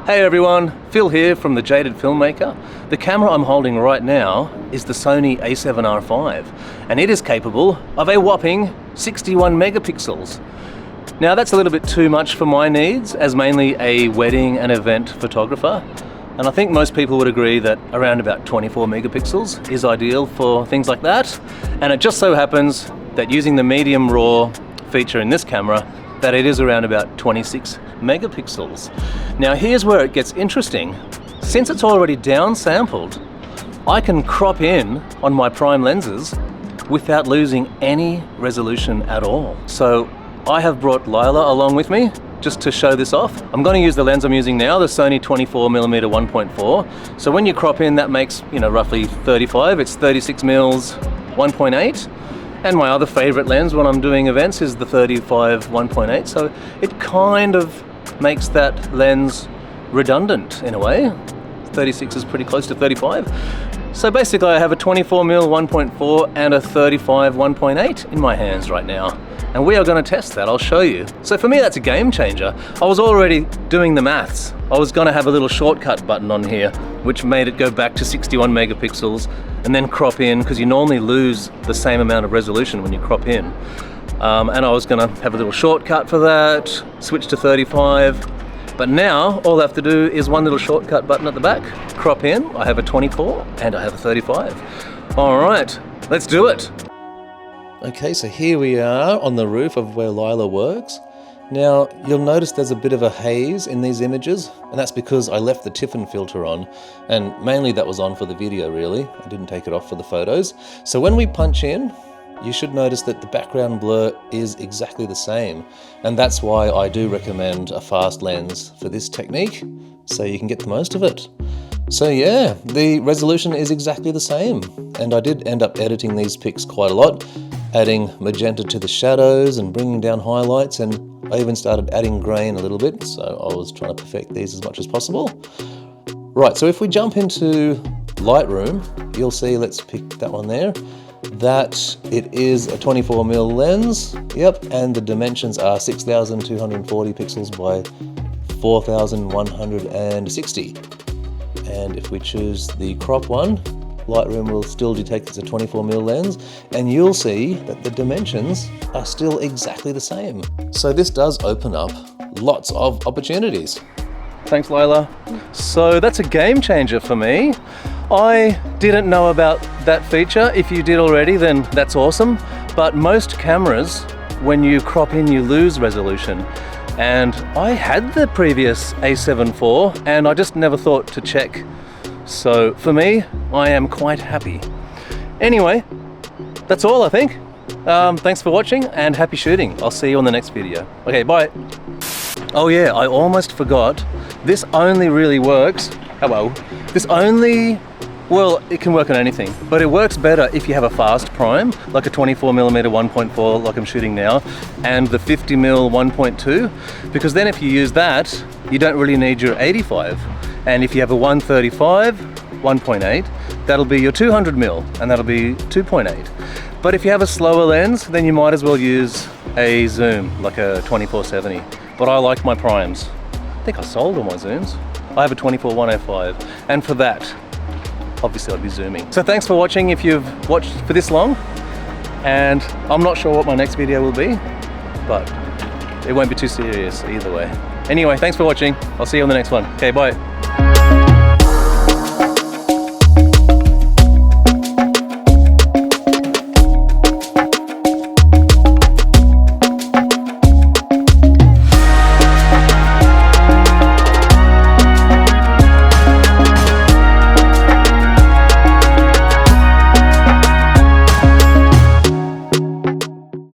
Hey everyone, Phil here from The Jaded Filmmaker. The camera I'm holding right now is the Sony A7RV, and it is capable of a whopping 61 megapixels. Now that's a little bit too much for my needs, as mainly a wedding and event photographer. And I think most people would agree that around about 24 megapixels is ideal for things like that. And it just so happens that using the medium raw feature in this camera, that it is around about 26 megapixels. Now here's where it gets interesting. Since it's already downsampled, I can crop in on my prime lenses without losing any resolution at all. So I have brought Lila along with me just to show this off. I'm going to use the lens I'm using now, the Sony 24mm 1.4. So when you crop in, that makes, roughly 35. It's 36 mils 1.8. And my other favorite lens when I'm doing events is the 35 1.8. So it kind of makes that lens redundant in a way. 36 is pretty close to 35. So basically I have a 24mm 1.4 and a 35 1.8 in my hands right now. And we are going to test that, I'll show you. So for me that's a game changer. I was already doing the maths. I was going to have a little shortcut button on here which made it go back to 61 megapixels and then crop in, because you normally lose the same amount of resolution when you crop in. And I was going to have a little shortcut for that, switch to 35. But now all I have to do is one little shortcut button at the back, crop in. I have a 24 and I have a 35. All right, let's do it. Okay, so here we are on the roof of where Lila works. Now, you'll notice there's a bit of a haze in these images, and that's because I left the Tiffin filter on, and mainly that was on for the video really. I didn't take it off for the photos. So when we punch in, you should notice that the background blur is exactly the same, and that's why I do recommend a fast lens for this technique, so you can get the most of it. So yeah, the resolution is exactly the same, and I did end up editing these pics quite a lot, adding magenta to the shadows and bringing down highlights, and I even started adding grain a little bit, so I was trying to perfect these as much as possible. Right, so if we jump into Lightroom, you'll see, let's pick that one there, that it is a 24mm lens, yep, and the dimensions are 6240 pixels by 4160. And if we choose the crop one, Lightroom will still detect it's a 24mm lens, and you'll see that the dimensions are still exactly the same. So this does open up lots of opportunities. Thanks, Lila. So that's a game changer for me. I didn't know about that feature. If you did already, then that's awesome. But most cameras, when you crop in, you lose resolution. And I had the previous A7 IV, and I just never thought to check. So for me, I am quite happy. Anyway, that's all I think. Thanks for watching and happy shooting. I'll see you on the next video. Okay, bye. Oh yeah, I almost forgot. This only really works, well, it can work on anything, but it works better if you have a fast prime, like a 24mm 1.4 like I'm shooting now, and the 50mm 1.2, because then if you use that, you don't really need your 85. And if you have a 135 1.8, that'll be your 200mm, and that'll be 2.8. But if you have a slower lens, then you might as well use a zoom, like a 2470. But I like my primes. I think I sold all my zooms. I have a 24-105, and for that, obviously I'd be zooming. So thanks for watching if you've watched for this long, and I'm not sure what my next video will be, but it won't be too serious either way. Anyway, thanks for watching. I'll see you on the next one. Okay, bye.